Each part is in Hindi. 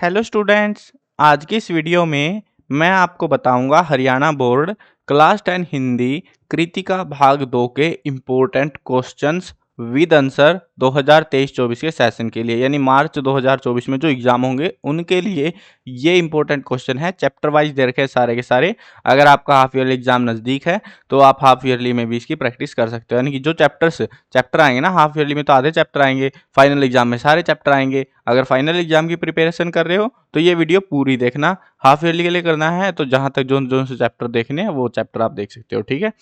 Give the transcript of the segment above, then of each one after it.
Hello students. आज की इस वीडियो में मैं आपको बताऊंगा हरियाणा बोर्ड क्लास 10 हिंदी कृतिका भाग 2 के इम्पोर्टेंट क्वेश्चंस विद आंसर 2023-24 के सेशन के लिए, यानी मार्च 2024 में जो एग्जाम होंगे उनके लिए ये इंपॉर्टेंट क्वेश्चन है। चैप्टर वाइज दे रखे हैं सारे के सारे। अगर आपका हाफ ईयरली एग्जाम नज़दीक है तो आप हाफ ईयरली में भी इसकी प्रैक्टिस कर सकते हो, यानी कि जो चैप्टर आएंगे ना, हाफ ईयरली में तो आधे चैप्टर आएंगे, फाइनल एग्जाम में सारे चैप्टर आएंगे। अगर फाइनल एग्जाम की प्रिपरेशन कर रहे हो तो ये वीडियो पूरी देखना। हाफ ईयरली के लिए करना है तो जहां तक जो से चैप्टर देखने हैं वो चैप्टर आप देख सकते हो, ठीक है।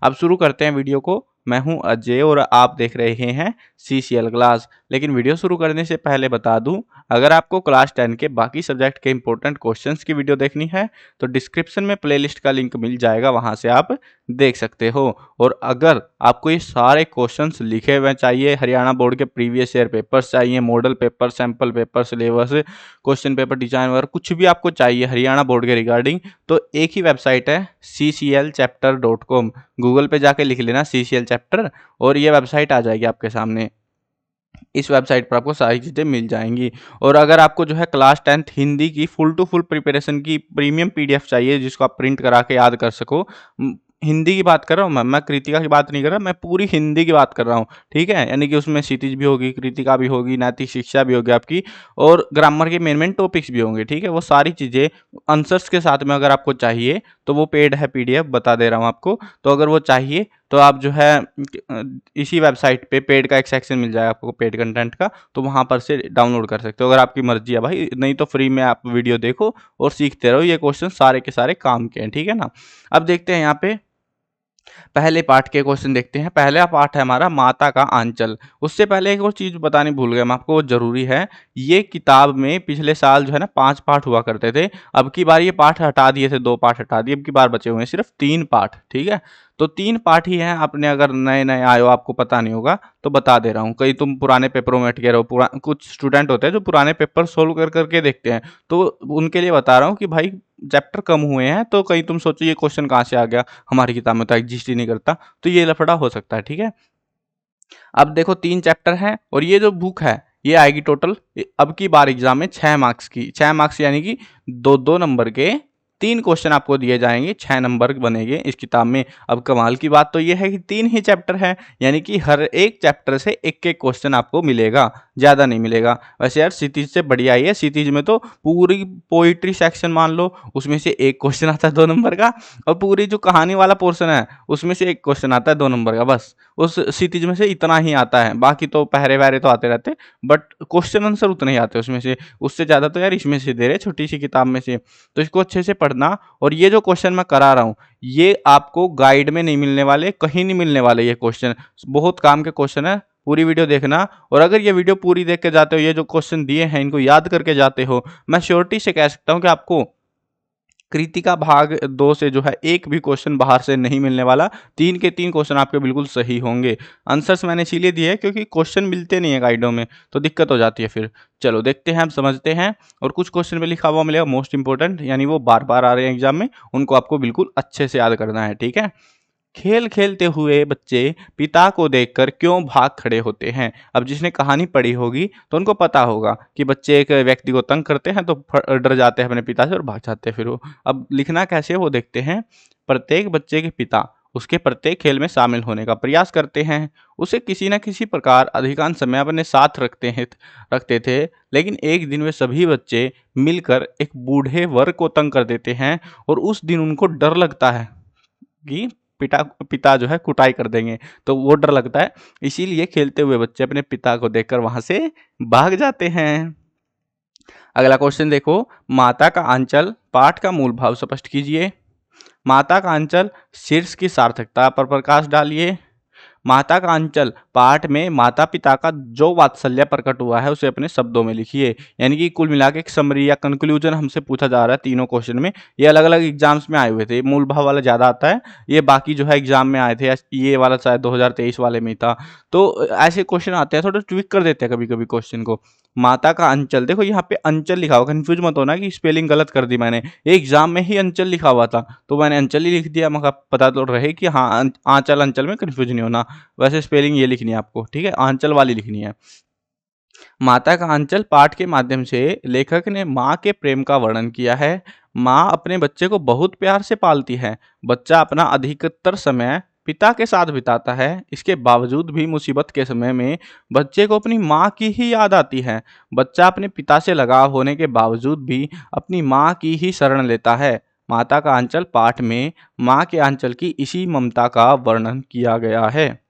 अब शुरू करते हैं वीडियो को। मैं हूं अजय और आप देख रहे हैं CCL क्लास। लेकिन वीडियो शुरू करने से पहले बता दूं, अगर आपको क्लास 10 के बाकी सब्जेक्ट के इंपॉर्टेंट क्वेश्चंस की वीडियो देखनी है तो डिस्क्रिप्शन में प्लेलिस्ट का लिंक मिल जाएगा, वहां से आप देख सकते हो। और अगर आपको ये सारे क्वेश्चंस लिखे हुए चाहिए, हरियाणा बोर्ड के प्रीवियस ईयर पेपर्स चाहिए, model paper, sample paper, syllabus, question paper design वगैरह कुछ भी आपको चाहिए हरियाणा बोर्ड के रिगार्डिंग, तो एक ही वेबसाइट है cclchapter.com। गूगल पे जाके लिख लेना CCL चैप्टर और ये वेबसाइट आ जाएगी आपके सामने। इस वेबसाइट पर आपको सारी चीज़ें मिल जाएंगी। और अगर आपको जो है क्लास 10th हिंदी की फुल टू फुल प्रिपरेशन की प्रीमियम PDF चाहिए जिसको आप प्रिंट करा के याद कर सको, हिंदी की बात कर रहा हूँ मैं कृतिका की बात नहीं कर रहा, मैं पूरी हिंदी की बात कर रहा हूँ, ठीक है। यानी कि उसमें क्षितिज भी होगी, कृतिका भी होगी, नैतिक शिक्षा भी होगी आपकी, और ग्रामर के मेन टॉपिक्स भी होंगे, ठीक है। वो सारी चीज़ें आंसर्स के साथ में अगर आपको चाहिए तो वो पेड है PDF, बता दे रहा हूँ आपको। तो अगर वो चाहिए तो आप जो है इसी वेबसाइट पे पेड का एक सेक्शन मिल जाएगा आपको, पेड कंटेंट का, तो वहाँ पर से डाउनलोड कर सकते हो अगर आपकी मर्जी है भाई। नहीं तो फ्री में आप वीडियो देखो और सीखते रहो। ये क्वेश्चन सारे के सारे काम के हैं, ठीक है ना। अब देखते हैं यहाँ पे पहले पार्ट के क्वेश्चन देखते हैं। पहला पार्ट है हमारा माता का आंचल। उससे पहले एक और चीज बतानी भूल गया मैं आपको, वो जरूरी है। ये किताब में पिछले साल जो है ना 5 पार्ट हुआ करते थे, अब की बार ये पार्ट हटा दिए थे, 2 पार्ट हटा दिए, अब की बार बचे हुए हैं सिर्फ 3 पार्ट, ठीक है। तो 3 पार्ट ही हैं। आपने अगर नए नए आए हो, आपको पता नहीं होगा तो बता दे रहा हूँ। कहीं तुम पुराने पेपरों में अटके रहो, कुछ स्टूडेंट होते हैं जो पुराने पेपर सोल्व कर करके देखते हैं, तो उनके लिए बता रहा हूँ कि भाई चैप्टर कम हुए हैं, तो कहीं तुम सोचो ये क्वेश्चन कहाँ से आ गया, हमारी किताब में तो एग्जिस्ट ही नहीं करता, तो ये लफड़ा हो सकता है, ठीक है। अब देखो 3 चैप्टर हैं और ये जो बुक है ये आएगी टोटल अब की बार एग्जाम में 6 मार्क्स की। 6 मार्क्स यानी कि 2-2 नंबर के 3 क्वेश्चन आपको दिए जाएंगे, 6 नंबर बनेंगे इस किताब में। अब कमाल की बात तो ये है कि 3 ही चैप्टर हैं, यानी कि हर एक चैप्टर से एक एक क्वेश्चन आपको मिलेगा, ज़्यादा नहीं मिलेगा। वैसे यार क्षितिज से बढ़िया ही है। क्षितिज में तो पूरी पोइट्री सेक्शन मान लो, उसमें से एक क्वेश्चन आता है 2 नंबर का, और पूरी जो कहानी वाला पोर्शन है उसमें से एक क्वेश्चन आता है 2 नंबर का, बस उस क्षितिज में से इतना ही आता है। बाकी तो पहरे वहरे तो आते रहते, बट क्वेश्चन आंसर उतने ही आते हैं उसमें से। उससे ज़्यादा तो यार इसमें से दे रहे, छोटी सी किताब में से। तो इसको अच्छे से पढ़ना। और ये जो क्वेश्चन मैं करा रहा हूँ ये आपको गाइड में नहीं मिलने वाले, कहीं नहीं मिलने वाले। ये क्वेश्चन बहुत काम के क्वेश्चन है, पूरी वीडियो देखना। और अगर ये वीडियो पूरी देख के जाते हो, ये जो क्वेश्चन दिए हैं इनको याद करके जाते हो, मैं श्योरिटी से कह सकता हूँ कि आपको कृतिका भाग 2 से जो है एक भी क्वेश्चन बाहर से नहीं मिलने वाला। 3 के 3 क्वेश्चन आपके बिल्कुल सही होंगे। आंसर्स मैंने इसीलिए दिए हैं क्योंकि क्वेश्चन मिलते नहीं है गाइडों में, तो दिक्कत हो जाती है फिर। चलो देखते हैं, हम समझते हैं। और कुछ क्वेश्चन में लिखा हुआ मिलेगा मोस्ट इंपॉर्टेंट, यानी वो बार बार आ रहे हैं एग्जाम में, उनको आपको बिल्कुल अच्छे से याद करना है, ठीक है। खेल खेलते हुए बच्चे पिता को देखकर क्यों भाग खड़े होते हैं। अब जिसने कहानी पढ़ी होगी तो उनको पता होगा कि बच्चे एक व्यक्ति को तंग करते हैं तो डर जाते हैं अपने पिता से और भाग जाते हैं। फिर वो अब लिखना कैसे है वो देखते हैं। प्रत्येक बच्चे के पिता उसके प्रत्येक खेल में शामिल होने का प्रयास करते हैं, उसे किसी न किसी प्रकार अधिकांश समय अपने साथ रखते थे। लेकिन एक दिन वे सभी बच्चे मिलकर एक बूढ़े वर को तंग कर देते हैं और उस दिन उनको डर लगता है कि पिता पिता जो है कुटाई कर देंगे, तो वो डर लगता है। इसीलिए खेलते हुए बच्चे अपने पिता को देखकर वहां से भाग जाते हैं। अगला क्वेश्चन देखो, माता का आंचल पाठ का मूल भाव स्पष्ट कीजिए। माता का आंचल शीर्ष की सार्थकता पर प्रकाश डालिए। माता का अंचल पाठ में माता पिता का जो वात्सल्य प्रकट हुआ है उसे अपने शब्दों में लिखिए। यानी कि कुल मिला के एक समरी या कंक्लूजन हमसे पूछा जा रहा है तीनों क्वेश्चन में। ये अलग अलग एग्जाम्स में आए हुए थे, मूल भाव वाला ज़्यादा आता है, ये बाकी जो है एग्जाम में आए थे, ये वाला शायद 2023 वाले में था। तो ऐसे क्वेश्चन आते हैं, थोड़ा ट्विक कर देते हैं कभी कभी क्वेश्चन को। माता का अंचल, देखो यहाँ पे अंचल लिखा हुआ, कंफ्यूज मत होना कि स्पेलिंग गलत कर दी मैंने, ये एग्जाम में ही अंचल लिखा हुआ था तो मैंने अंचल ही लिख दिया, मगर पता तो रहे कि हाँ आंचल अंचल में कंफ्यूज नहीं होना। वैसे स्पेलिंग ये लिखनी है आपको, ठीक है, आंचल वाली लिखनी है। माता का अंचल पाठ के माध्यम से लेखक ने माँ के प्रेम का वर्णन किया है। माँ अपने बच्चे को बहुत प्यार से पालती है। बच्चा अपना अधिकतर समय पिता के साथ बिताता है। इसके बावजूद भी मुसीबत के समय में बच्चे को अपनी माँ की ही याद आती है। बच्चा अपने पिता से लगाव होने के बावजूद भी अपनी माँ की ही शरण लेता है। माता का अंचल पाठ में माँ के अंचल की इसी ममता का वर्णन किया गया है।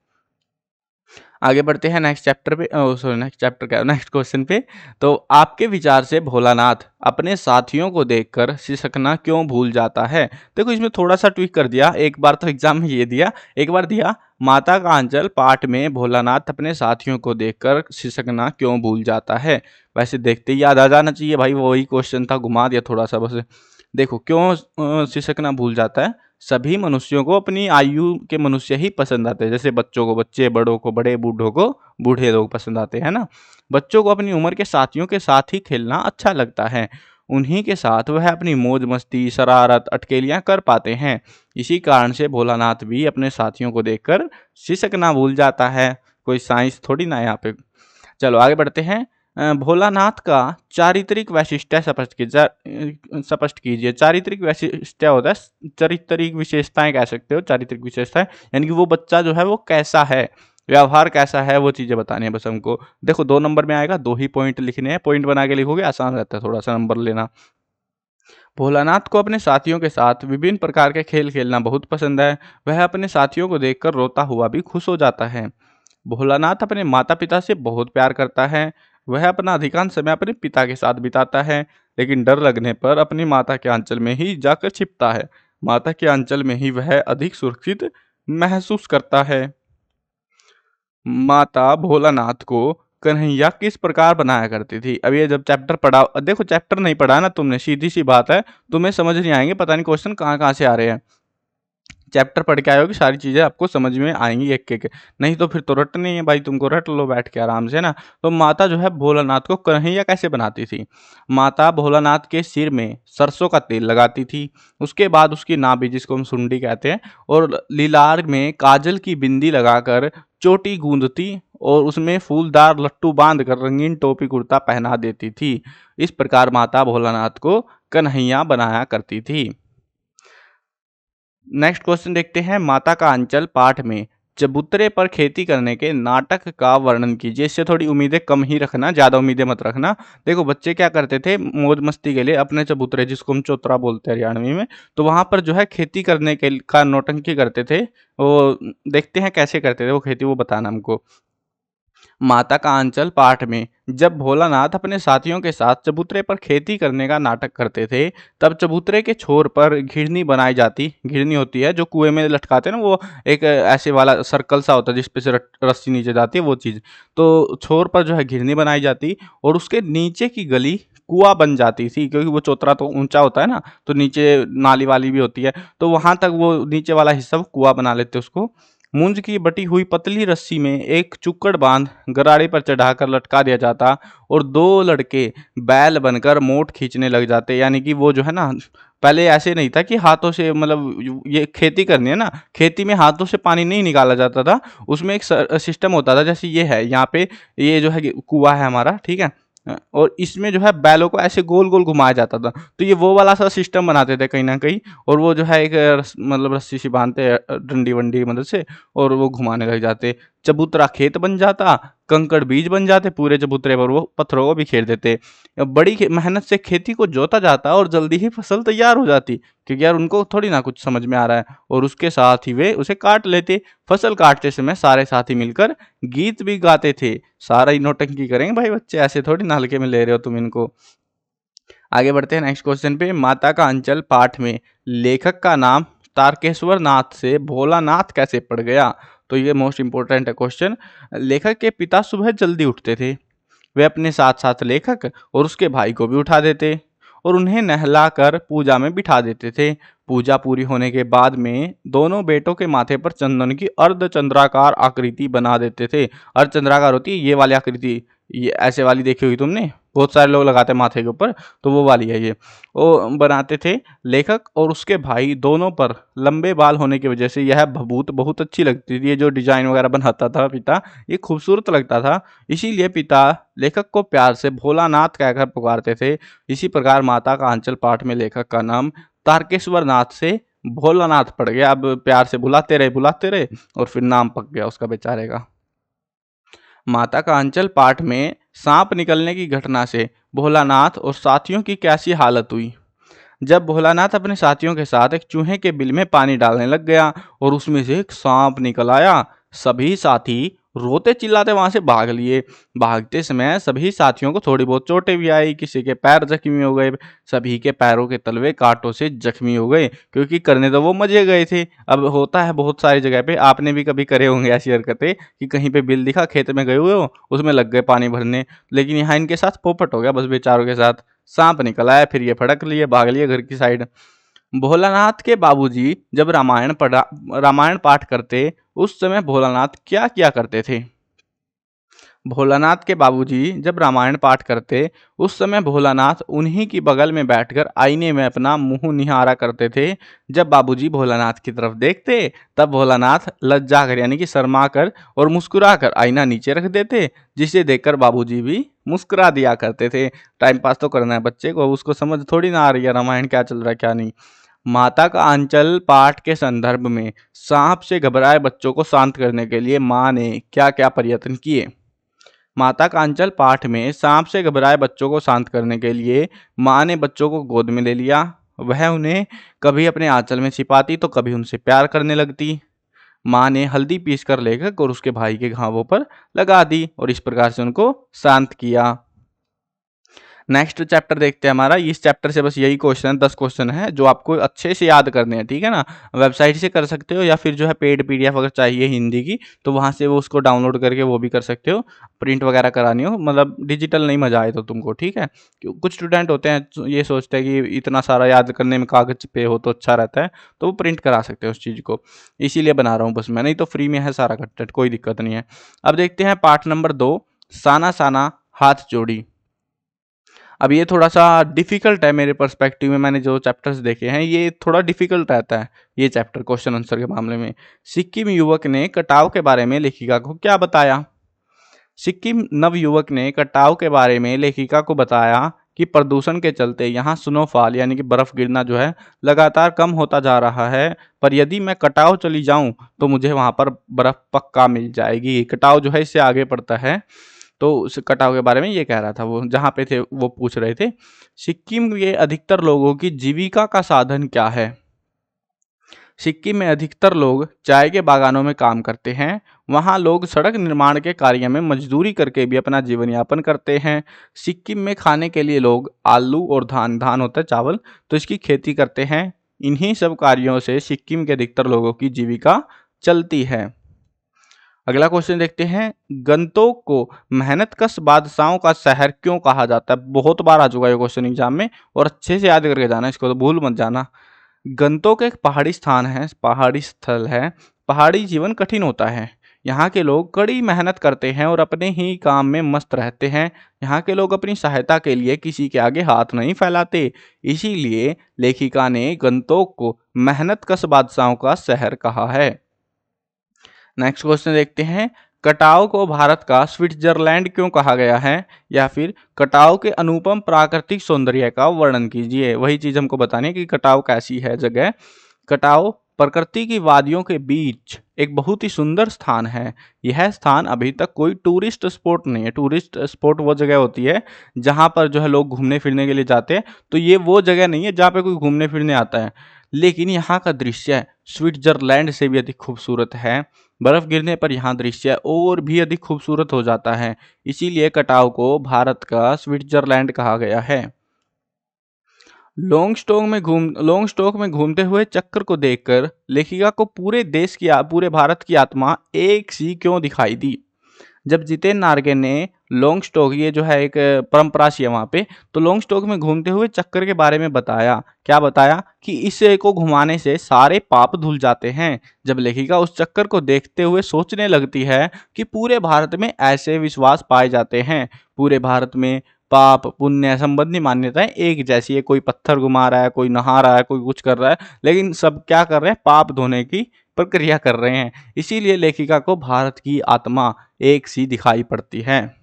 आगे बढ़ते हैं नेक्स्ट चैप्टर पे, सॉरी नेक्स्ट चैप्टर क्या, नेक्स्ट क्वेश्चन पे। तो आपके विचार से भोलानाथ अपने साथियों को देखकर सिसकना क्यों भूल जाता है? देखो इसमें थोड़ा सा ट्विक कर दिया। एक बार तो एग्जाम में ये दिया, एक बार दिया माता का अंचल पाठ में भोलानाथ अपने साथियों को देखकर सिसकना क्यों भूल जाता है। वैसे देखते ही याद आ जाना चाहिए भाई, वही क्वेश्चन था, घुमा दिया थोड़ा सा बस। देखो क्यों सिसकना भूल जाता है। सभी मनुष्यों को अपनी आयु के मनुष्य ही पसंद आते हैं। जैसे बच्चों को बच्चे, बड़ों को बड़े, बूढ़ों को बूढ़े लोग पसंद आते हैं ना। बच्चों को अपनी उम्र के साथियों के साथ ही खेलना अच्छा लगता है। उन्हीं के साथ वह अपनी मौज मस्ती, शरारत, अटकेलियां कर पाते हैं। इसी कारण से भोलानाथ भी अपने साथियों को देखकर सिसकना भूल जाता है। कोई साइंस थोड़ी ना है यहाँ पे। चलो आगे बढ़ते हैं। भोलानाथ का चारित्रिक वैशिष्ट्य स्पष्ट कीजिए। चारित्रिक वैशिष्ट्य होता है, चारित्रिक विशेषताएं कह सकते हो, चारित्रिक विशेषताएं यानी कि वो बच्चा जो है वो कैसा है, व्यवहार कैसा है, वो चीजें बतानी है बस हमको। देखो 2 नंबर में आएगा, 2 ही पॉइंट लिखने हैं। पॉइंट बना के लिखोगे आसान रहता है थोड़ा सा नंबर लेना। भोलानाथ को अपने साथियों के साथ विभिन्न प्रकार के खेल खेलना बहुत पसंद है। वह अपने साथियों को देखकर रोता हुआ भी खुश हो जाता है। भोलानाथ अपने माता पिता से बहुत प्यार करता है। वह अपना अधिकांश समय अपने पिता के साथ बिताता है, लेकिन डर लगने पर अपनी माता के आंचल में ही जाकर छिपता है। माता के आंचल में ही वह अधिक सुरक्षित महसूस करता है। माता भोलानाथ को कन्हैया किस प्रकार बनाया करती थी? अब ये जब चैप्टर पढ़ा, देखो चैप्टर नहीं पढ़ा ना तुमने, सीधी सी बात है, तुम्हें समझ नहीं आएंगे, पता नहीं क्वेश्चन कहाँ कहाँ से आ रहे हैं। चैप्टर पढ़ के आए होगी, सारी चीज़ें आपको समझ में आएंगी एक एक। नहीं तो फिर तो रट नहीं है भाई, तुमको रट लो बैठ के आराम से ना। तो माता जो है भोलानाथ को कन्हैया कैसे बनाती थी? माता भोलानाथ के सिर में सरसों का तेल लगाती थी। उसके बाद उसकी नाभि, जिसको हम सुंडी कहते हैं, और लीलार में काजल की बिंदी लगाकर चोटी गूंदती और उसमें फूलदार लट्टू बांध कर रंगीन टोपी कुर्ता पहना देती थी। इस प्रकार माता भोलानाथ को कन्हैया बनाया करती थी। नेक्स्ट क्वेश्चन देखते हैं। माता का अंचल पाठ में चबूतरे पर खेती करने के नाटक का वर्णन कीजिए। इससे थोड़ी उम्मीदें कम ही रखना, ज़्यादा उम्मीदें मत रखना। देखो बच्चे क्या करते थे मौज मस्ती के लिए अपने चबूतरे, जिसको हम चौतरा बोलते हैं हरियाणवी में, तो वहाँ पर जो है खेती करने के का नौटंकी करते थे। वो देखते हैं कैसे करते थे वो खेती, वो बताना हमको। माता का आंचल पाठ में जब भोलानाथ अपने साथियों के साथ चबूतरे पर खेती करने का नाटक करते थे, तब चबूतरे के छोर पर घिरनी बनाई जाती। घिरनी होती है जो कुएं में लटकाते हैं ना, वो एक ऐसे वाला सर्कल सा होता है जिस पे से रस्सी नीचे जाती है, वो चीज़। तो छोर पर जो है घिरनी बनाई जाती और उसके नीचे की गली कुआं बन जाती थी, क्योंकि वो चौतरा तो ऊंचा होता है ना, तो नीचे नाली वाली भी होती है, तो वहां तक वो नीचे वाला हिस्सा वो कुआं बना लेते उसको। मूंज की बटी हुई पतली रस्सी में एक चुक्कड़ बांध गराड़े पर चढ़ाकर लटका दिया जाता और 2 लड़के बैल बनकर मोट खींचने लग जाते। यानी कि वो जो है ना, पहले ऐसे नहीं था कि हाथों से, मतलब ये खेती करनी है ना, खेती में हाथों से पानी नहीं निकाला जाता था। उसमें एक सिस्टम होता था, जैसे ये है यहाँ पे, ये जो है कुआं है हमारा, ठीक है, और इसमें जो है बैलों को ऐसे गोल गोल घुमाया जाता था। तो ये वो वाला सा सिस्टम बनाते थे कहीं ना कहीं, और वो जो है एक मतलब रस्सी सी बांधते डंडी वंडी की मदद से, और वो घुमाने लग जाते। चबूतरा खेत बन जाता, कंकड़ बीज बन जाते पूरे चबूतरे पर, वो पत्थरों को बिखेर देते। बड़ी मेहनत से खेती को जोता जाता और जल्दी ही फसल तैयार हो जाती, क्योंकि यार उनको थोड़ी ना कुछ समझ में आ रहा है, और उसके साथ ही वे उसे काट लेते। फसल काटते समय सारे साथी मिलकर गीत भी गाते थे। सारा ही नौटंकी करेंगे भाई बच्चे, ऐसे थोड़ी ना हल्के में ले रहे हो तुम इनको। आगे बढ़ते हैं नेक्स्ट क्वेश्चन पे। माता का अंचल पाठ में लेखक का नाम तारकेश्वर नाथ से भोलानाथ कैसे पड़ गया? तो ये मोस्ट इंपोर्टेंट है क्वेश्चन। लेखक के पिता सुबह जल्दी उठते थे। वे अपने साथ साथ लेखक और उसके भाई को भी उठा देते और उन्हें नहलाकर पूजा में बिठा देते थे। पूजा पूरी होने के बाद में दोनों बेटों के माथे पर चंदन की अर्धचंद्राकार आकृति बना देते थे। अर्धचंद्राकार होती है ये वाली आकृति, ये ऐसे वाली देखी होगी तुमने, बहुत सारे लोग लगाते हैं माथे के ऊपर, तो वो वाली है ये। वो बनाते थे। लेखक और उसके भाई दोनों पर लंबे बाल होने की वजह से यह भभूत बहुत अच्छी लगती थी। ये जो डिजाइन वगैरह बनाता था पिता, ये खूबसूरत लगता था। इसीलिए पिता लेखक को प्यार से भोलानाथ कहकर पुकारते थे। इसी प्रकार माता का आंचल पाठ में लेखक का नाम तारकेश्वर नाथ से भोलानाथ पड़ गया। अब प्यार से बुलाते रहे और फिर नाम पक गया उसका बेचारे का। माता का अंचल पाठ में सांप निकलने की घटना से भोलानाथ और साथियों की कैसी हालत हुई। जब भोलानाथ अपने साथियों के साथ एक चूहे के बिल में पानी डालने लग गया और उसमें से एक सांप निकल आया, सभी साथी रोते चिल्लाते वहां से भाग लिए। भागते समय सभी साथियों को थोड़ी बहुत चोटें भी आई, किसी के पैर जख्मी हो गए, सभी के पैरों के तलवे कांटों से जख्मी हो गए, क्योंकि करने तो वो मजे गए थे। अब होता है बहुत सारी जगह पे, आपने भी कभी करे होंगे ऐसी हरकतें कि कहीं पे बिल दिखा, खेत में गए हुए हो, उसमें लग गए पानी भरने। लेकिन यहाँ इनके साथ पोपट हो गया बस बेचारों के साथ। सांप निकल आया, फिर ये फटक लिए, भाग लिए घर की साइड। भोलानाथ के बाबूजी जब रामायण पाठ करते, उस समय भोलानाथ क्या किया करते थे। भोलानाथ के बाबूजी जब रामायण पाठ करते, उस समय भोलानाथ उन्हीं की बगल में बैठकर आईने में अपना मुंह निहारा करते थे। जब बाबूजी भोलानाथ की तरफ देखते, तब भोलानाथ लज्जा कर यानी कि शर्मा कर और मुस्कुरा कर आईना नीचे रख देते, जिसे देखकर बाबूजी भी मुस्कुरा दिया करते थे। टाइम पास तो करना है बच्चे को, उसको समझ थोड़ी ना आ रही है रामायण क्या चल रहा है क्या नहीं। माता का आंचल पाठ के संदर्भ में सांप से घबराए बच्चों को शांत करने के लिए माँ ने क्या क्या प्रयत्न किए। माता का आंचल पाठ में सांप से घबराए बच्चों को शांत करने के लिए माँ ने बच्चों को गोद में ले लिया। वह उन्हें कभी अपने आंचल में छिपाती तो कभी उनसे प्यार करने लगती। माँ ने हल्दी पीसकर लेखक और उसके भाई के घावों पर लगा दी और इस प्रकार से उनको शांत किया। नेक्स्ट चैप्टर देखते हैं हमारा। इस चैप्टर से बस यही क्वेश्चन 10 क्वेश्चन है जो आपको अच्छे से याद करने हैं, ठीक है ना। वेबसाइट से कर सकते हो या फिर जो है पेड पीडीएफ अगर चाहिए हिंदी की तो वहाँ से वो उसको डाउनलोड करके वो भी कर सकते हो। प्रिंट वगैरह करानी हो, मतलब डिजिटल नहीं मजा आए तो तुमको, ठीक है। कुछ स्टूडेंट होते हैं ये सोचते हैं कि इतना सारा याद करने में कागज पे हो तो अच्छा रहता है, तो वो प्रिंट करा सकते हो उस चीज़ को, इसीलिए बना रहा हूँ बस मैं, नहीं तो फ्री में है सारा कंटेंट, कोई दिक्कत नहीं है। अब देखते हैं पार्ट नंबर 2, साना साना हाथ जोड़ी। अब ये थोड़ा सा डिफिकल्ट है मेरे पर्सपेक्टिव में, मैंने जो चैप्टर्स देखे हैं ये थोड़ा डिफिकल्ट रहता है ये चैप्टर क्वेश्चन आंसर के मामले में। सिक्किम युवक ने कटाव के बारे में लेखिका को क्या बताया। सिक्किम नव युवक ने कटाव के बारे में लेखिका को बताया कि प्रदूषण के चलते यहाँ स्नोफॉल यानी कि बर्फ गिरना जो है लगातार कम होता जा रहा है, पर यदि मैं कटाव चली जाऊं तो मुझे वहां पर बर्फ पक्का मिल जाएगी। कटाव जो है इससे आगे पड़ता है, तो उस कटाव के बारे में ये कह रहा था, वो जहाँ पे थे वो पूछ रहे थे। सिक्किम के अधिकतर लोगों की जीविका का साधन क्या है। सिक्किम में अधिकतर लोग चाय के बागानों में काम करते हैं। वहाँ लोग सड़क निर्माण के कार्य में मजदूरी करके भी अपना जीवन यापन करते हैं। सिक्किम में खाने के लिए लोग आलू और धान होता है चावल, तो इसकी खेती करते हैं। इन्हीं सब कार्यों से सिक्किम के अधिकतर लोगों की जीविका चलती है। अगला क्वेश्चन देखते हैं। गंतोक को मेहनतकश बादशाहों का शहर क्यों कहा जाता है। बहुत बार आ चुका है क्वेश्चन एग्जाम में और अच्छे से याद करके जाना, इसको तो भूल मत जाना। गंतोक एक पहाड़ी स्थान है, पहाड़ी स्थल है। पहाड़ी जीवन कठिन होता है। यहाँ के लोग कड़ी मेहनत करते हैं और अपने ही काम में मस्त रहते हैं। यहाँ के लोग अपनी सहायता के लिए किसी के आगे हाथ नहीं फैलाते। इसीलिए लेखिका ने गंतोक को मेहनतकश बादशाहों का शहर कहा है। नेक्स्ट क्वेश्चन देखते हैं। कटाव को भारत का स्विट्जरलैंड क्यों कहा गया है, या फिर कटाव के अनुपम प्राकृतिक सौंदर्य का वर्णन कीजिए। वही चीज हमको बतानी है कि कटाव कैसी है जगह। कटाव प्रकृति की वादियों के बीच एक बहुत ही सुंदर स्थान है। यह स्थान अभी तक कोई टूरिस्ट स्पॉट नहीं है। टूरिस्ट स्पॉट वो जगह होती है जहां पर जो है लोग घूमने फिरने के लिए जाते हैं, तो ये वो जगह नहीं है जहाँ पे कोई घूमने फिरने आता है। लेकिन यहाँ का दृश्य स्विट्जरलैंड से भी अधिक खूबसूरत है। बर्फ गिरने पर यहाँ दृश्य और भी अधिक खूबसूरत हो जाता है। इसीलिए कटाव को भारत का स्विट्जरलैंड कहा गया है। लॉन्ग स्टॉक में घूमते हुए चक्र को देखकर लेखिका को पूरे भारत की आत्मा एक सी क्यों दिखाई दी। जब जितेन नारगे ने लॉन्ग स्टॉक, ये जो है एक परंपरा सी है वहाँ पे, तो लॉन्ग स्टॉक में घूमते हुए चक्कर के बारे में बताया। क्या बताया कि इसे को घुमाने से सारे पाप धुल जाते हैं। जब लेखिका उस चक्कर को देखते हुए सोचने लगती है कि पूरे भारत में ऐसे विश्वास पाए जाते हैं, पूरे भारत में पाप पुण्य संबंधी मान्यताएं एक जैसी है, कोई पत्थर घुमा रहा है, कोई नहा रहा है, कोई कुछ कर रहा है, लेकिन सब क्या कर रहे हैं, पाप धोने की प्रक्रिया कर रहे हैं। इसीलिए लेखिका को भारत की आत्मा एक सी दिखाई पड़ती है।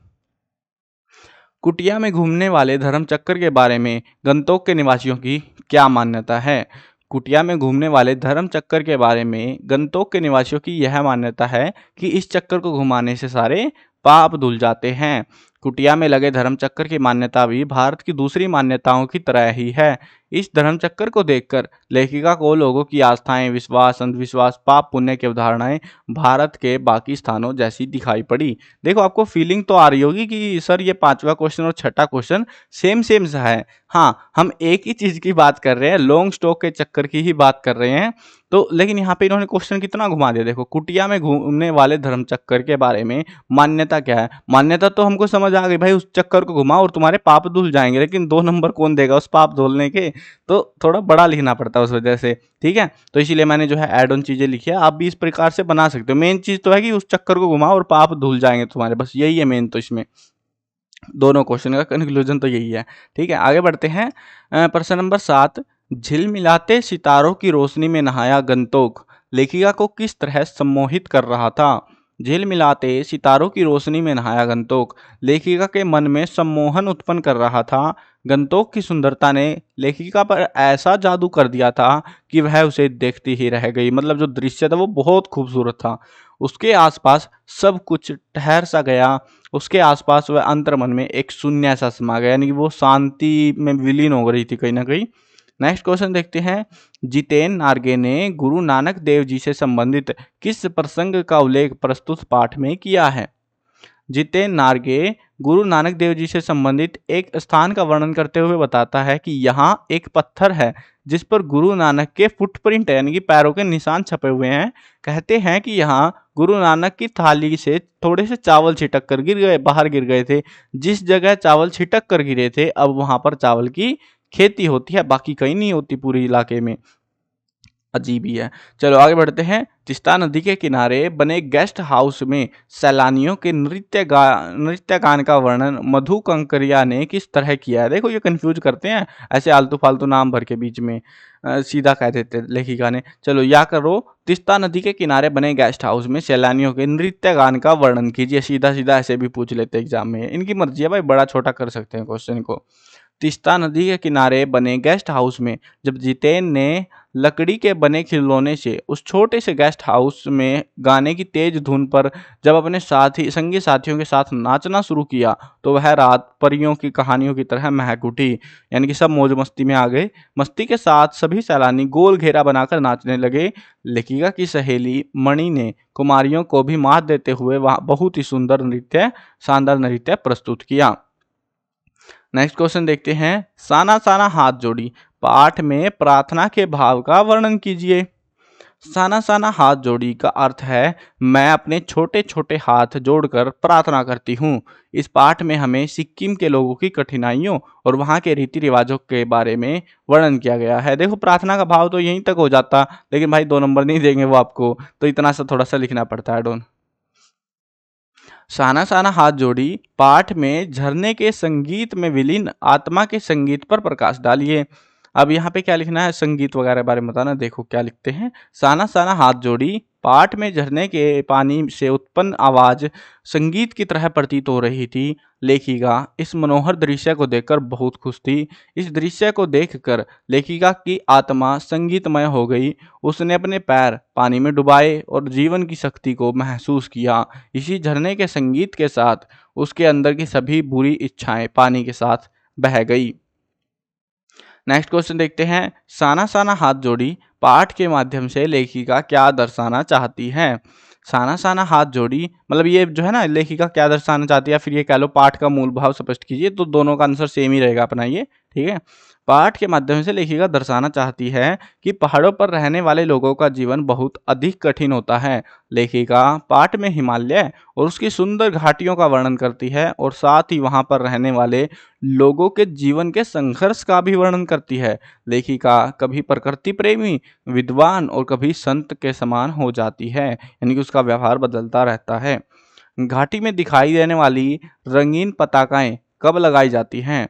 कुटिया में घूमने वाले धर्म चक्कर के बारे में गंतोक के निवासियों की क्या मान्यता है। कुटिया में घूमने वाले धर्म चक्कर के बारे में गंतोक के निवासियों की यह मान्यता है कि इस चक्कर को घुमाने से सारे पाप धुल जाते हैं। कुटिया में लगे धर्म चक्कर की मान्यता भी भारत की दूसरी मान्यताओं की तरह ही है। इस धर्म चक्कर को देखकर लेखिका को लोगों की आस्थाएं, विश्वास, अंधविश्वास, पाप पुण्य की अवधारणाएं भारत के बाकी स्थानों जैसी दिखाई पड़ी। देखो आपको फीलिंग तो आ रही होगी कि सर ये 5वां क्वेश्चन और 6ठा क्वेश्चन सेम सेम सा है। हाँ, हम एक ही चीज की बात कर रहे हैं, लॉन्ग स्टॉक के चक्कर की ही बात कर रहे हैं। तो लेकिन यहाँ पे इन्होंने क्वेश्चन कितना घुमा दिया। देखो, कुटिया में घूमने वाले धर्म चक्कर के बारे में मान्यता क्या है। मान्यता तो हमको समझ आ गई भाई, उस चक्कर को घुमाओ और तुम्हारे पाप धुल जाएंगे, लेकिन 2 नंबर कौन देगा उस पाप धुलने के, तो थोड़ा बड़ा लिखना पड़ता है उस वजह से। ठीक है, तो इसीलिए मैंने जो है एड ऑन चीजें लिखी है, आप भी इस प्रकार से बना सकते हो। मेन चीज तो है कि उस चक्कर को घुमाओ और पाप धुल जाएंगे तुम्हारे, बस यही है मेन। तो इसमें दोनों क्वेश्चन का कंक्लूजन तो यही है। ठीक है, आगे बढ़ते हैं। प्रश्न नंबर 7, झिलमिलाते सितारों की रोशनी में नहाया गंतोक लेखिका को किस तरह सम्मोहित कर रहा था। झिलमिलाते सितारों की रोशनी में नहाया गंतोक लेखिका के मन में सम्मोहन उत्पन्न कर रहा था। गंतोक की सुंदरता ने लेखिका पर ऐसा जादू कर दिया था कि वह उसे देखती ही रह गई। मतलब जो दृश्य था वो बहुत खूबसूरत था। उसके आसपास सब कुछ ठहर सा गया। उसके आसपास वह अंतर्मन में एक शून्य सा समा गया, यानी कि वो शांति में विलीन हो रही थी कहीं ना कहीं। नेक्स्ट क्वेश्चन देखते हैं। जितेन नार्गे ने गुरु नानक देव जी से संबंधित किस प्रसंग का उल्लेख प्रस्तुत पाठ में किया है। जितेन नार्गे गुरु नानक देव जी से संबंधित एक स्थान का वर्णन करते हुए बताता है कि यहाँ एक पत्थर है जिस पर गुरु नानक के फुटप्रिंट यानी कि पैरों के निशान छपे हुए हैं। कहते हैं कि यहाँ गुरु नानक की थाली से थोड़े से चावल छिटक कर बाहर गिर गए थे। जिस जगह चावल छिटक कर गिरे थे अब वहां पर चावल की खेती होती है, बाकी कहीं नहीं होती पूरे इलाके में। अजीब ही है। चलो आगे बढ़ते हैं। तीस्ता नदी के किनारे बने गेस्ट हाउस में सैलानियों के नृत्य गान का वर्णन मधु कंकरिया ने किस तरह किया है। देखो ये कंफ्यूज करते हैं, ऐसे आलतू फालतू नाम भर के बीच में सीधा कह देते लेखिका ने। चलो या करो, तीस्ता नदी के किनारे बने गेस्ट हाउस में सैलानियों के नृत्य गान का वर्णन कीजिए। सीधा सीधा ऐसे भी पूछ लेते एग्जाम में, इनकी मर्जी है भाई, बड़ा छोटा कर सकते हैं क्वेश्चन को। तीस्ता नदी के किनारे बने गेस्ट हाउस में जब जितेन ने लकड़ी के बने खिलौने से उस छोटे से गेस्ट हाउस में गाने की तेज धुन पर जब अपने संगी साथियों के साथ नाचना शुरू किया तो वह रात परियों की कहानियों की तरह महक उठी। यानी कि सब मौज मस्ती में आ गए। मस्ती के साथ सभी सैलानी गोल घेरा बनाकर नाचने लगे। लेखिका की सहेली मणि ने कुमारियों को भी मात देते हुए वहां बहुत ही शानदार नृत्य प्रस्तुत किया। नेक्स्ट क्वेश्चन देखते हैं। साना साना हाथ जोड़ी पाठ में प्रार्थना के भाव का वर्णन कीजिए। साना साना हाथ जोड़ी का अर्थ है मैं अपने छोटे छोटे हाथ जोड़कर प्रार्थना करती हूँ। इस पाठ में हमें सिक्किम के लोगों की कठिनाइयों और वहाँ के रीति रिवाजों के बारे में वर्णन किया गया है। देखो प्रार्थना का भाव तो यहीं तक हो जाता, लेकिन भाई 2 नंबर नहीं देंगे वो आपको, तो इतना सा थोड़ा सा लिखना पड़ता है डोन। साना साना हाथ जोड़ी पाठ में झरने के संगीत में विलीन आत्मा के संगीत पर प्रकाश डालिए। अब यहाँ पे क्या लिखना है, संगीत वगैरह बारे में बताना। देखो क्या लिखते हैं। साना साना हाथ जोड़ी पाठ में झरने के पानी से उत्पन्न आवाज संगीत की तरह प्रतीत हो रही थी। लेखिका इस मनोहर दृश्य को देखकर बहुत खुश थी। इस दृश्य को देखकर लेखिका की आत्मा संगीतमय हो गई। उसने अपने पैर पानी में डुबाए और जीवन की शक्ति को महसूस किया। इसी झरने के संगीत के साथ उसके अंदर की सभी बुरी इच्छाएं पानी के साथ बह गई। नेक्स्ट क्वेश्चन देखते हैं। साना साना हाथ जोड़ी पाठ के माध्यम से लेखिका क्या दर्शाना चाहती है। साना साना हाथ जोड़ी मतलब ये जो है ना, लेखिका क्या दर्शाना चाहती है, फिर ये कह लो पाठ का मूल भाव स्पष्ट कीजिए। तो दोनों का आंसर सेम ही रहेगा अपना, ये ठीक है। पाठ के माध्यम से लेखिका दर्शाना चाहती है कि पहाड़ों पर रहने वाले लोगों का जीवन बहुत अधिक कठिन होता है। लेखिका पाठ में हिमालय और उसकी सुंदर घाटियों का वर्णन करती है और साथ ही वहां पर रहने वाले लोगों के जीवन के संघर्ष का भी वर्णन करती है। लेखिका कभी प्रकृति प्रेमी, विद्वान और कभी संत के समान हो जाती है, यानी कि उसका व्यवहार बदलता रहता है। घाटी में दिखाई देने वाली रंगीन पताकाएं कब लगाई जाती हैं?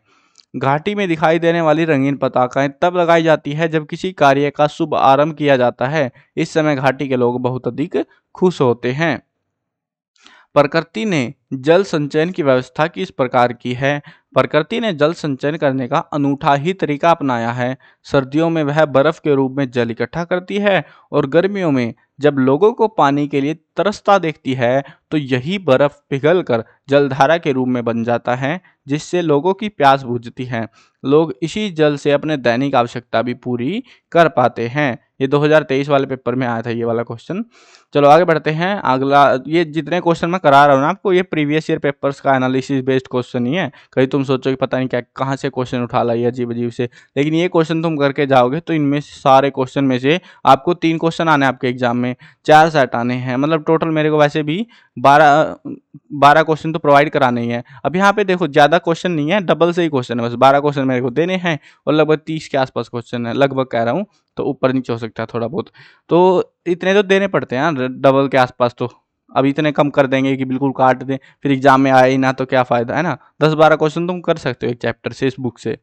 घाटी में दिखाई देने वाली रंगीन पताकाएं तब लगाई जाती है जब किसी कार्य का शुभ आरंभ किया जाता है। इस समय घाटी के लोग बहुत अधिक खुश होते हैं। प्रकृति ने जल संचयन की व्यवस्था किस प्रकार की है? प्रकृति ने जल संचयन करने का अनूठा ही तरीका अपनाया है। सर्दियों में वह बर्फ के रूप में जल इकट्ठा करती है और गर्मियों में जब लोगों को पानी के लिए तरसता देखती है तो यही बर्फ पिघलकर जलधारा के रूप में बन जाता है, जिससे लोगों की प्यास बुझती है। लोग इसी जल से अपने दैनिक आवश्यकता भी पूरी कर पाते हैं। ये 2023 वाले पेपर में आया था ये वाला क्वेश्चन। चलो आगे बढ़ते हैं। अगला, ये जितने क्वेश्चन मैं करा रहा हूँ ना आपको, ये प्रीवियस ईयर पेपर्स का एनालिसिस बेस्ड क्वेश्चन ही है। कहीं तुम सोचो कि पता नहीं क्या कहाँ से क्वेश्चन उठा ला ये अजीब अजीब से, लेकिन ये क्वेश्चन तुम करके जाओगे तो इनमें से सारे क्वेश्चन में से आपको 3 क्वेश्चन आने हैं आपके एग्जाम में, 4 सेट आने हैं। मतलब टोटल मेरे को वैसे भी 12 क्वेश्चन तो प्रोवाइड कराने ही है। अब यहाँ पे देखो ज़्यादा क्वेश्चन नहीं है, डबल से ही क्वेश्चन है, बस 12 क्वेश्चन मेरे को देने हैं और लगभग 30 के आसपास क्वेश्चन है, लगभग कह रहा हूँ, तो ऊपर नीचे हो सकता है थोड़ा बहुत, तो इतने तो देने पड़ते हैं डबल के आसपास। तो अब इतने कम कर देंगे कि बिल्कुल काट दें, फिर एग्जाम में आए ही ना तो क्या फ़ायदा, है ना। 10-12 क्वेश्चन तुम कर सकते हो एक चैप्टर से इस बुक से।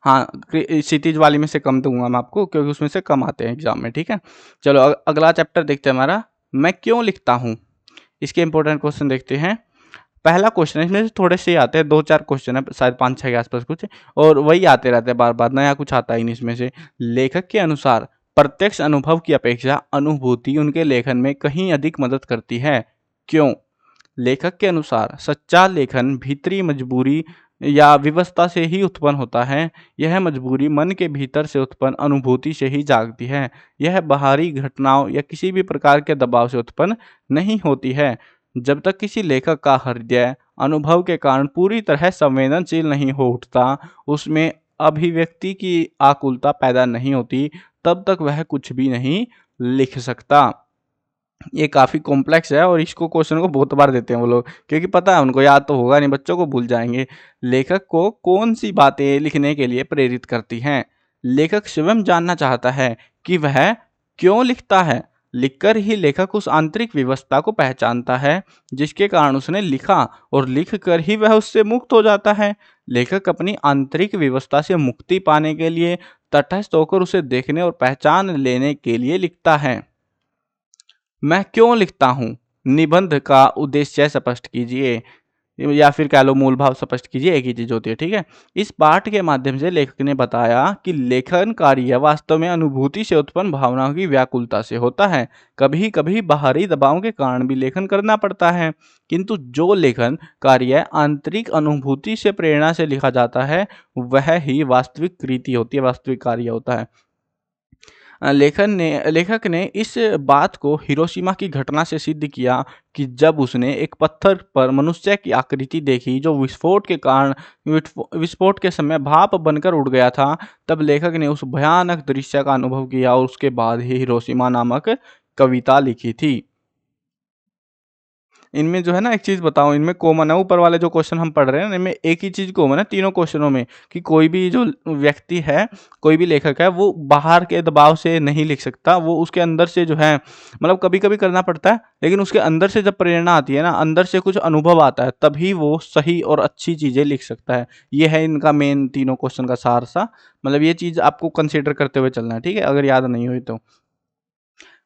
हाँ, क्षितिज वाली में से कम दूंगा मैं आपको क्योंकि उसमें से कम आते हैं एग्जाम में, ठीक है। चलो अगला चैप्टर देखते हैं हमारा, मैं क्यों लिखता हूँ। इसके इंपॉर्टेंट क्वेश्चन देखते हैं। पहला क्वेश्चन है, इसमें से थोड़े से ही आते हैं, 2-4 क्वेश्चन है, शायद 5-6 के आसपास कुछ, और वही आते रहते हैं बार बार, नया कुछ आता ही नहीं इसमें से। लेखक के अनुसार प्रत्यक्ष अनुभव की अपेक्षा अनुभूति उनके लेखन में कहीं अधिक मदद करती है। क्यों? लेखक के अनुसार सच्चा लेखन भीतरी मजबूरी या विवशता से ही उत्पन्न होता है। यह मजबूरी मन के भीतर से उत्पन्न अनुभूति से ही जागती है। यह बाहरी घटनाओं या किसी भी प्रकार के दबाव से उत्पन्न नहीं होती है। जब तक किसी लेखक का हृदय अनुभव के कारण पूरी तरह संवेदनशील नहीं हो उठता, उसमें अभिव्यक्ति की आकुलता पैदा नहीं होती, तब तक वह कुछ भी नहीं लिख सकता। ये काफ़ी कॉम्प्लेक्स है और इसको क्वेश्चन को बहुत बार देते हैं वो लोग, क्योंकि पता है उनको, याद तो होगा नहीं, बच्चों को भूल जाएंगे। लेखक को कौन सी बातें लिखने के लिए प्रेरित करती हैं? लेखक स्वयं जानना चाहता है कि वह क्यों लिखता है। लिखकर ही लेखक उस आंतरिक विवशता को पहचानता है जिसके कारण उसने लिखा, और लिख कर ही वह उससे मुक्त हो जाता है। लेखक अपनी आंतरिक विवशता से मुक्ति पाने के लिए तटस्थ होकर उसे देखने और पहचान लेने के लिए लिखता है। मैं क्यों लिखता हूँ? निबंध का उद्देश्य स्पष्ट कीजिए, या फिर कह लो मूल भाव स्पष्ट कीजिए, एक ही चीज होती है, ठीक है। इस पाठ के माध्यम से लेखक ने बताया कि लेखन कार्य वास्तव में अनुभूति से उत्पन्न भावनाओं की व्याकुलता से होता है। कभी कभी बाहरी दबावों के कारण भी लेखन करना पड़ता है, किंतु जो लेखन कार्य आंतरिक अनुभूति से प्रेरणा से लिखा जाता है वह ही वास्तविक कृति होती है, वास्तविक कार्य होता है। लेखक ने इस बात को हिरोशिमा की घटना से सिद्ध किया कि जब उसने एक पत्थर पर मनुष्य की आकृति देखी जो विस्फोट के कारण विस्फोट के समय भाप बनकर उड़ गया था, तब लेखक ने उस भयानक दृश्य का अनुभव किया और उसके बाद ही हिरोशिमा नामक कविता लिखी थी। इनमें जो है ना, एक चीज़ बताऊँ, इनमें कॉमन है, ऊपर वाले जो क्वेश्चन हम पढ़ रहे हैं इनमें एक ही चीज़ कॉमन है तीनों क्वेश्चनों में, कि कोई भी जो व्यक्ति है, कोई भी लेखक है, वो बाहर के दबाव से नहीं लिख सकता, वो उसके अंदर से जो है, मतलब कभी कभी करना पड़ता है, लेकिन उसके अंदर से जब प्रेरणा आती है ना, अंदर से कुछ अनुभव आता है, तभी वो सही और अच्छी चीज़ें लिख सकता है। ये है इनका मेन तीनों क्वेश्चन का सार सा, मतलब ये चीज़ आपको कंसिडर करते हुए चलना है, ठीक है, अगर याद नहीं हुई तो।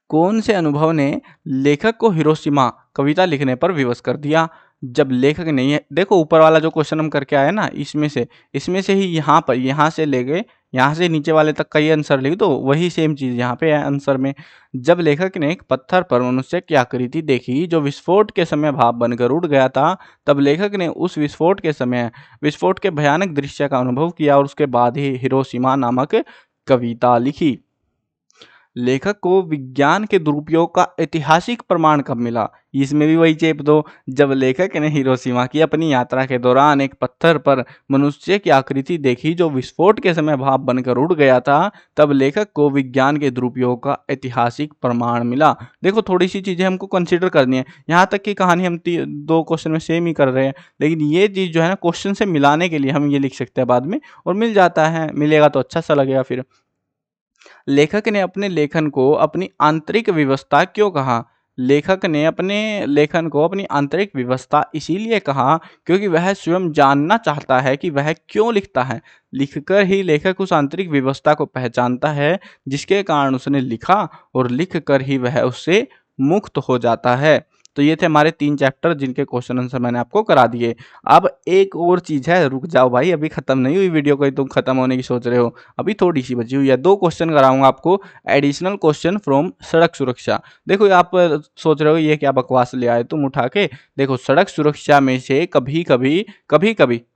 कौन से अनुभव ने लेखक को हिरोशिमा कविता लिखने पर विवश कर दिया? जब लेखक ने ये देखो, ऊपर वाला जो क्वेश्चन हम करके आए ना, इसमें से ही यहाँ से ले गए, यहाँ से नीचे वाले तक का ये आंसर लिख दो, वही सेम चीज़ यहाँ पे है आंसर में। जब लेखक ने एक पत्थर पर मनुष्य की आकृति देखी जो विस्फोट के समय भाप बनकर उड़ गया था, तब लेखक ने उस विस्फोट के भयानक दृश्य का अनुभव किया और उसके बाद ही हिरोशिमा नामक कविता लिखी। लेखक को विज्ञान के दुरुपयोग का ऐतिहासिक प्रमाण कब मिला? इसमें भी वही चेप दो। जब लेखक ने हिरोशिमा की अपनी यात्रा के दौरान एक पत्थर पर मनुष्य की आकृति देखी जो विस्फोट के समय भाप बनकर उड़ गया था, तब लेखक को विज्ञान के दुरुपयोग का ऐतिहासिक प्रमाण मिला। देखो थोड़ी सी चीजें हमको कंसिडर करनी है। यहाँ तक की कहानी हम दो क्वेश्चन में सेम ही कर रहे हैं, लेकिन ये चीज जो है ना क्वेश्चन से मिलाने के लिए हम ये लिख सकते हैं बाद में, और मिल जाता है, मिलेगा तो अच्छा सा लगेगा फिर। लेखक ने अपने लेखन को अपनी आंतरिक व्यवस्था क्यों कहा? लेखक ने अपने लेखन को अपनी आंतरिक व्यवस्था इसीलिए कहा क्योंकि वह स्वयं जानना चाहता है कि वह क्यों लिखता है। लिखकर ही लेखक उस आंतरिक व्यवस्था को पहचानता है जिसके कारण उसने लिखा, और लिखकर ही वह उससे मुक्त हो जाता है। तो ये थे हमारे 3 चैप्टर जिनके क्वेश्चन आंसर मैंने आपको करा दिए। अब एक और चीज है, रुक जाओ भाई, अभी खत्म नहीं हुई वीडियो, कोई तुम खत्म होने की सोच रहे हो, अभी थोड़ी सी बची हुई है। 2 क्वेश्चन कराऊंगा आपको, एडिशनल क्वेश्चन फ्रॉम सड़क सुरक्षा। देखो आप सोच रहे हो ये क्या बकवास ले आए तुम उठा के। देखो सड़क सुरक्षा में से कभी कभी,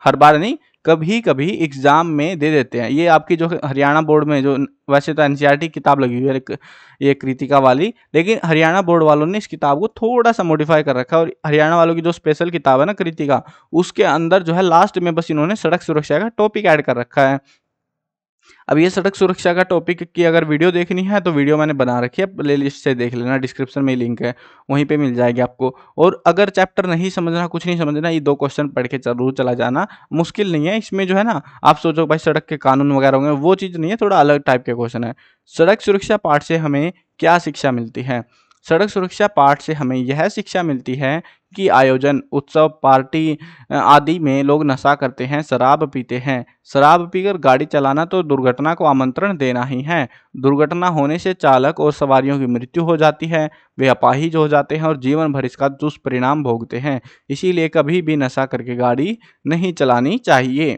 हर बार नहीं, कभी कभी एग्जाम में दे देते हैं। ये आपकी जो हरियाणा बोर्ड में जो, वैसे तो एनसीईआरटी किताब लगी हुई है ये कृतिका वाली, लेकिन हरियाणा बोर्ड वालों ने इस किताब को थोड़ा सा मॉडिफाई कर रखा है, और हरियाणा वालों की जो स्पेशल किताब है ना कृतिका, उसके अंदर जो है लास्ट में बस इन्होंने सड़क सुरक्षा का टॉपिक ऐड कर रखा है। अब ये सड़क सुरक्षा का टॉपिक की अगर वीडियो देखनी है तो वीडियो मैंने बना रखी है, प्ले लिस्ट से देख लेना, डिस्क्रिप्शन में लिंक है, वहीं पे मिल जाएगी आपको। और अगर चैप्टर नहीं समझना, कुछ नहीं समझना, ये 2 क्वेश्चन पढ़ के जरूर चला जाना, मुश्किल नहीं है इसमें। जो है ना, आप सोचो भाई सड़क के कानून वगैरह होंगे, वो चीज़ नहीं है, थोड़ा अलग टाइप के क्वेश्चन है। सड़क सुरक्षा पाठ से हमें क्या शिक्षा मिलती है? सड़क सुरक्षा पाठ से हमें यह शिक्षा मिलती है कि आयोजन, उत्सव, पार्टी आदि में लोग नशा करते हैं, शराब पीते हैं। शराब पीकर गाड़ी चलाना तो दुर्घटना को आमंत्रण देना ही है। दुर्घटना होने से चालक और सवारियों की मृत्यु हो जाती है, वे अपाहिज हो जाते हैं और जीवन भर इसका दुष्परिणाम भोगते हैं। इसीलिए कभी भी नशा करके गाड़ी नहीं चलानी चाहिए।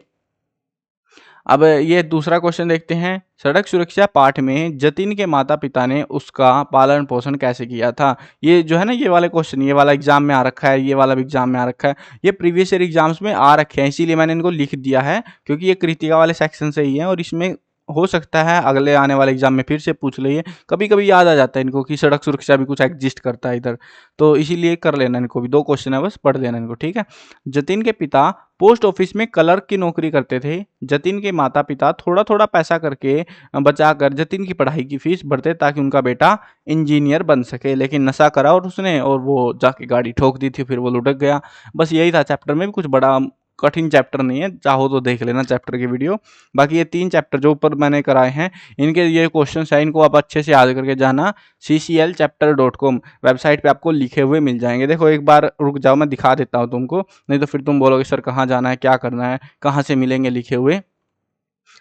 अब ये दूसरा क्वेश्चन देखते हैं। सड़क सुरक्षा पाठ में जतिन के माता पिता ने उसका पालन पोषण कैसे किया था? ये जो है ना, ये वाले क्वेश्चन, ये वाला एग्जाम में आ रखा है, ये वाला भी एग्जाम में आ रखा है, ये प्रीवियस ईयर एग्जाम्स में आ रखे हैं, इसीलिए मैंने इनको लिख दिया है, क्योंकि ये कृतिका वाले सेक्शन से ही है, और इसमें हो सकता है अगले आने वाले एग्जाम में फिर से पूछ लिए। कभी कभी याद आ जाता है इनको कि सड़क सुरक्षा भी कुछ एग्जिस्ट करता है इधर, तो इसीलिए कर लेना इनको भी। 2 क्वेश्चन है, बस पढ़ लेना इनको, ठीक है। जतिन के पिता पोस्ट ऑफिस में क्लर्क की नौकरी करते थे। जतिन के माता पिता थोड़ा थोड़ा पैसा करके बचाकर जतिन की पढ़ाई की फीस भरते ताकि उनका बेटा इंजीनियर बन सके, लेकिन नशा करा और उसने, और वो जाके गाड़ी ठोक दी थी, फिर वो लुढ़क गया। बस यही था चैप्टर में, भी कुछ बड़ा कठिन चैप्टर नहीं है, चाहो तो देख लेना चैप्टर की वीडियो। बाकी ये 3 चैप्टर जो ऊपर मैंने कराए हैं, इनके ये क्वेश्चन है, इनको आप अच्छे से याद करके जाना। cclchapter.com वेबसाइट पे आपको लिखे हुए मिल जाएंगे। देखो एक बार रुक जाओ, मैं दिखा देता हूँ तुमको, नहीं तो फिर तुम बोलोगे सर कहाँ जाना है, क्या करना है, कहाँ से मिलेंगे लिखे हुए।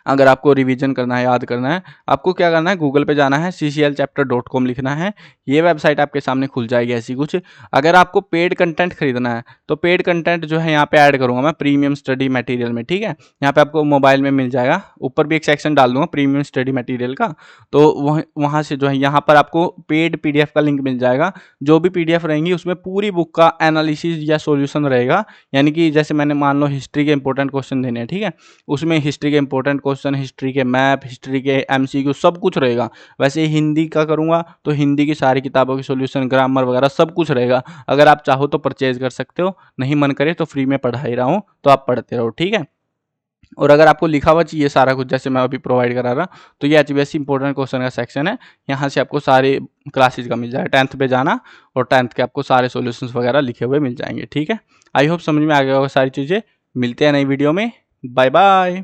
अगर आपको रिवीजन करना है, याद करना है, आपको क्या करना है, गूगल पे जाना है, cclchapter.com लिखना है, ये वेबसाइट आपके सामने खुल जाएगी ऐसी कुछ। अगर आपको पेड कंटेंट खरीदना है तो पेड कंटेंट जो है यहाँ पे ऐड करूँगा मैं प्रीमियम स्टडी मटेरियल में, ठीक है। यहाँ पे आपको मोबाइल में मिल जाएगा, ऊपर भी एक सेक्शन डाल दूंगा प्रीमियम स्टडी मटेरियल का, तो वहाँ से जो है यहाँ पर आपको पेड PDF का लिंक मिल जाएगा। जो भी PDF रहेंगी उसमें पूरी बुक का एनालिसिस या सोल्यूशन रहेगा, यानी कि जैसे मैंने मान लो हिस्ट्री के इंपॉर्टेंट क्वेश्चन देने हैं, ठीक है, उसमें हिस्ट्री के इंपॉर्टेंट क्वेश्चन, हिस्ट्री के मैप, हिस्ट्री के MCQ सब कुछ रहेगा। वैसे ही हिंदी का करूँगा तो हिंदी की सारी किताबों के सॉल्यूशन, ग्रामर वगैरह सब कुछ रहेगा। अगर आप चाहो तो परचेज कर सकते हो, नहीं मन करे तो फ्री में पढ़ा ही रहा हूँ, तो आप पढ़ते रहो, ठीक है। और अगर आपको लिखा हुआ चाहिए सारा कुछ जैसे मैं अभी प्रोवाइड करा रहा, तो ये HBSC इंपॉर्टेंट क्वेश्चन का सेक्शन है, यहाँ से आपको सारे क्लासेज का मिल जाएगा। 10th पे जाना और 10th के आपको सारे सॉल्यूशंस वगैरह लिखे हुए मिल जाएंगे, ठीक है। आई होप समझ में आ गया होगा सारी चीज़ें। मिलते हैं नई वीडियो में, बाय बाय।